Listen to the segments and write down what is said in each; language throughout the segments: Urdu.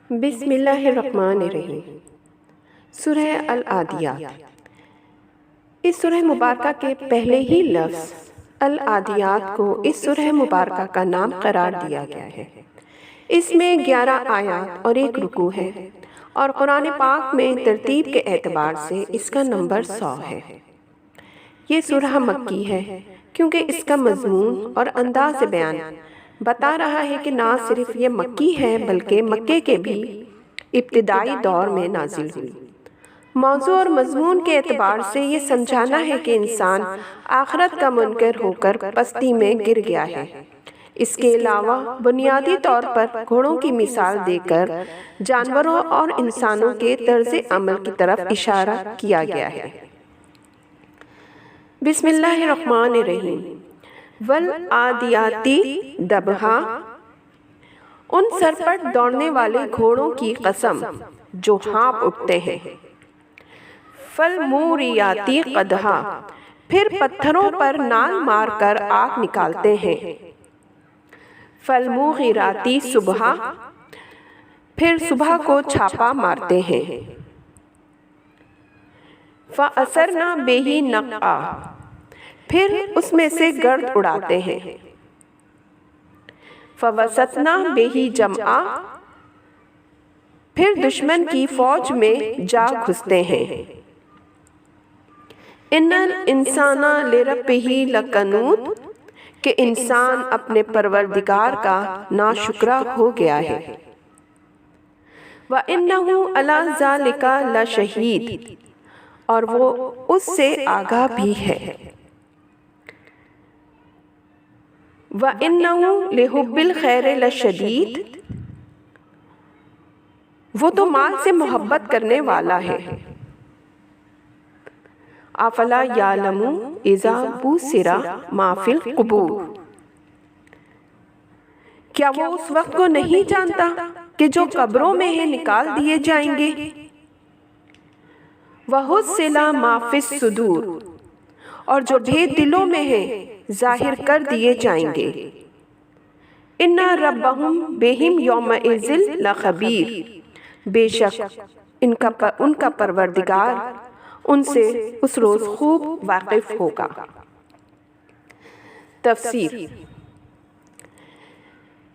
بسم اللہ الرحمن الرحیم۔ سورہ العادیات۔ اس سورہ مبارکہ کے پہلے ہی لفظ العادیات کو اس سورہ مبارکہ کا نام قرار دیا گیا ہے۔ اس میں 11 آیات اور 1 رکوع ہے اور قرآن پاک میں ترتیب کے اعتبار سے اس کا نمبر 100 ہے۔ یہ سورہ مکی ہے کیونکہ اس کا مضمون اور انداز بیان بتا رہا ہے کہ نہ صرف یہ مکی ہے بلکہ مکے کے بھی ابتدائی دور میں نازل ہوئی۔ موضوع اور مضمون کے اعتبار سے یہ سمجھانا ہے کہ انسان آخرت کا منکر ہو کر پستی میں گر گیا ہے۔ اس کے علاوہ بنیادی طور پر گھوڑوں کی مثال دے کر جانوروں اور انسانوں کے طرز عمل کی طرف اشارہ کیا گیا ہے۔ بسم اللہ الرحمن الرحیم۔ والعادیاتی ضبحا، ان سرپٹ دوڑنے والے گھوڑوں کی قسم جو ہانپ اٹھتے ہیں۔ فالموریاتی قدحا، پھر پتھروں پر نال مار کر آگ نکالتے ہیں۔ فالمغیراتی صبحا، پھر صبح کو چھاپا مارتے ہیں۔ فأثرنا بہ نقعا، پھر اس میں سے گرد اڑاتے ہیں۔ فوسطنا بہ جمعا، پھر دشمن کی فوج میں جا گھستے ہیں۔ ان الانسان لربہ لکنود، کہ انسان اپنے پروردگار کا ناشکرا ہو گیا ہے۔ وَإِنَّهُ عَلَى ذَلِكَ لَشَهِيدٌ، اور وہ اس سے آگاہ بھی ہے۔ وَإِنَّهُ لِحُبِّ الْخَيْرِ لَشَدِيدٌ، وہ تو مال سے محبت کرنے والا ہے۔ افلا یعلم اذا بُعثر ما فی القبور، کیا وہ اس وقت کو نہیں جانتا کہ جو قبروں میں ہے نکال دیے جائیں گے۔ وَحُصِّلَ مَا فِي الصُّدُورِ، اور جو بھید دلوں میں ہے ظاہر کر دیے جائیں گے۔ اِنَّ رَبَّهُمْ بِهِمْ يَوْمَئِذٍ لَخَبِيرٌ، بے شک ان کا پروردگار ان سے اس روز خوب واقف ہوگا۔ تفسیر۔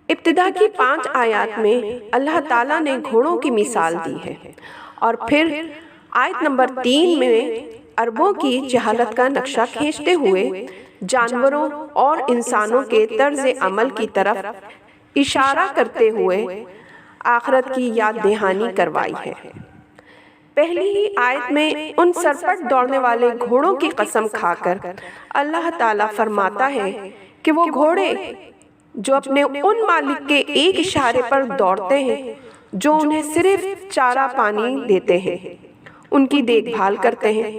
ابتدا کی 5 آیات میں اللہ تعالیٰ نے گھوڑوں کی مثال دی ہے اور پھر آیت نمبر 3 میں عربوں کی جہالت کا نقشہ کھینچتے ہوئے جانوروں اور انسانوں کے طرز عمل کی طرف اشارہ کرتے ہوئے آخرت کی یاد دہانی کروائی ہے۔ پہلی ہی آیت میں ان سرپٹ دوڑنے والے گھوڑوں کی قسم کھا کر اللہ تعالیٰ فرماتا ہے کہ وہ گھوڑے جو اپنے ان مالک کے ایک اشارے پر دوڑتے ہیں جو انہیں صرف چارہ پانی دیتے ہیں، ان کی دیکھ بھال کرتے ہیں،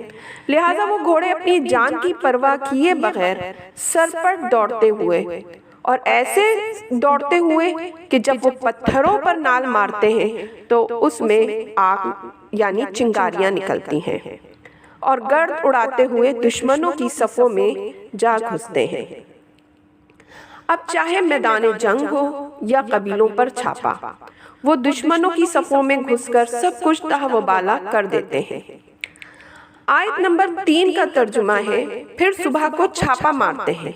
لہٰذا وہ گھوڑے اپنی جان کی پرواہ کیے بغیر سرپٹ دوڑتے ہوئے اور ایسے دوڑتے ہوئے کہ جب وہ پتھروں پر نال مارتے ہیں تو اس میں آگ یعنی چنگاریاں نکلتی ہیں اور گرد اڑاتے ہوئے دشمنوں کی صفوں میں جا گھستے ہیں۔ اب چاہے میدان جنگ ہو یا قبیلوں پر چھاپا، وہ دشمنوں کی صفوں میں گھس کر سب کچھ تہہ و بالا کر دیتے ہیں۔ آیت نمبر 3 کا ترجمہ ہے پھر صبح کو چھاپا مارتے ہیں۔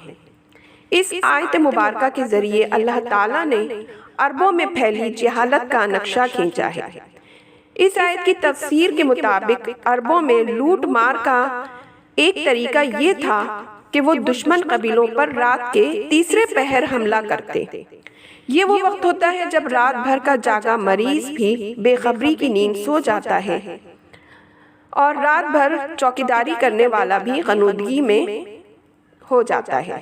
اس آیت مبارکہ کے ذریعے اللہ تعالیٰ نے عربوں میں پھیلی جہالت کا نقشہ کھینچا ہے۔ اس آیت کی تفسیر کے مطابق عربوں میں لوٹ مار کا ایک طریقہ یہ تھا کہ وہ دشمن قبیلوں پر رات کے تیسرے پہر حملہ کرتے۔ یہ وہ وقت ہوتا ہے جب رات بھر کا جاگا مریض بھی بے خبری کی نیند سو جاتا ہے اور رات بھر چوکیداری کرنے والا بھی غنودگی میں ہو جاتا ہے۔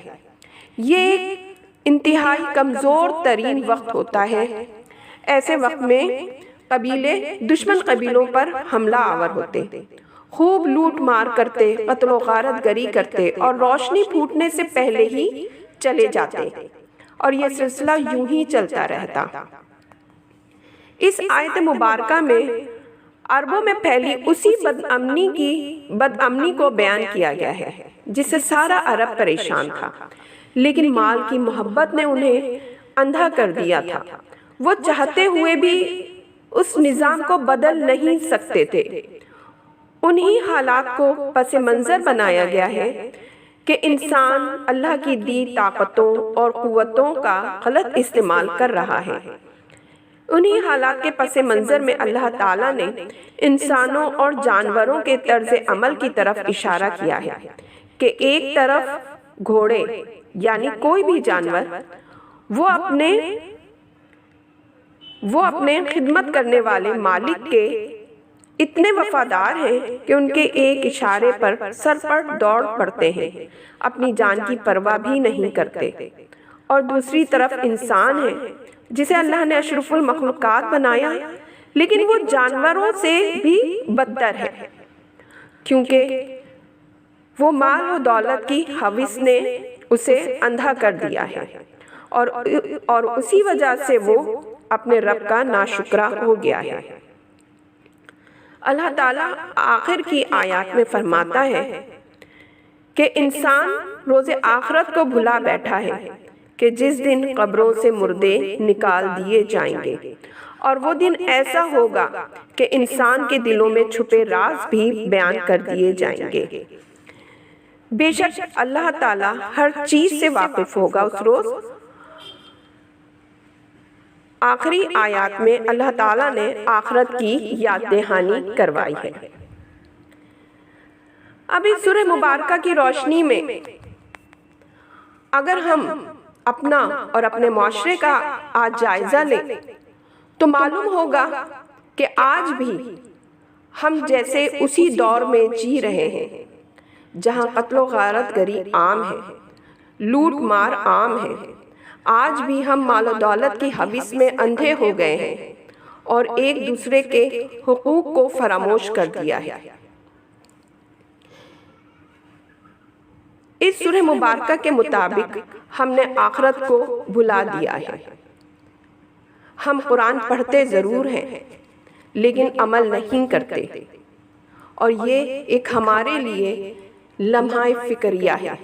یہ ایک انتہائی کمزور ترین وقت ہوتا ہے۔ ایسے وقت میں قبیلے دشمن قبیلوں پر حملہ آور ہوتے، خوب لوٹ مار کرتے، قتل و غارت گری کرتے اور روشنی پھوٹنے سے پہلے ہی چلے جاتے، اور یہ سلسلہ یوں ہی چلتا رہتا۔ اس آیت مبارکہ میں عربوں میں پھیلی اسی بدامنی کو بیان کیا گیا ہے جس سے سارا عرب پریشان تھا، لیکن مال کی محبت نے انہیں اندھا کر دیا تھا۔ وہ چاہتے ہوئے بھی اس نظام کو بدل نہیں سکتے تھے۔ انہی حالات کو پس منظر بنایا گیا ہے کہ انسان اللہ کی دی طاقتوں اور قوتوں کا غلط استعمال کر رہا ہے۔ انہی حالات کے پس منظر میں اللہ تعالیٰ نے انسانوں اور جانوروں کے طرز عمل کی طرف اشارہ کیا ہے کہ ایک طرف گھوڑے یعنی کوئی بھی جانور وہ اپنے خدمت کرنے والے مالک کے اتنے وفادار ہیں کہ ان کے ایک اشارے پر سر پر دوڑ پڑتے ہیں، اپنی جان کی پرواہ بھی نہیں کرتے۔ اور دوسری طرف انسان ہے جسے اللہ نے اشرف المخلوقات بنایا، لیکن وہ جانوروں سے بھی بدتر ہے، کیونکہ وہ مال و دولت کی ہوس نے اسے اندھا کر دیا ہے، اور اسی وجہ سے وہ اپنے رب کا ناشکرا ہو گیا ہے۔ اللہ تعالیٰ آخر کی آیات میں فرماتا ہے کہ انسان روز آخرت کو بھلا بیٹھا ہے کہ جس دن قبروں سے مردے نکال دیے جائیں گے، اور وہ دن ایسا ہوگا کہ انسان کے دلوں میں چھپے راز بھی بیان کر دیے جائیں گے۔ بے شک اللہ تعالیٰ ہر چیز سے واقف ہوگا اس روز۔ آخری آیات میں اللہ تعالیٰ نے آخرت کی یاد دہانی کروائی ہے۔ اب اس سورہ مبارکہ کی روشنی میں اگر ہم اپنا اور اپنے معاشرے کا آج جائزہ لیں تو معلوم ہوگا کہ آج بھی ہم جیسے اسی دور میں جی رہے ہیں جہاں قتل و غارت گری عام ہے، لوٹ مار عام ہے۔ آج بھی ہم مال و دولت کی ہوس میں اندھے ہو گئے ہیں اور ایک دوسرے کے حقوق کو فراموش کر دیا ہے۔ اس سورہ مبارکہ کے مطابق ہم نے آخرت کو بھلا دیا ہے۔ ہم قرآن پڑھتے ضرور ہیں لیکن عمل نہیں کرتے، اور یہ ایک ہمارے لیے لمحہ فکریہ ہے۔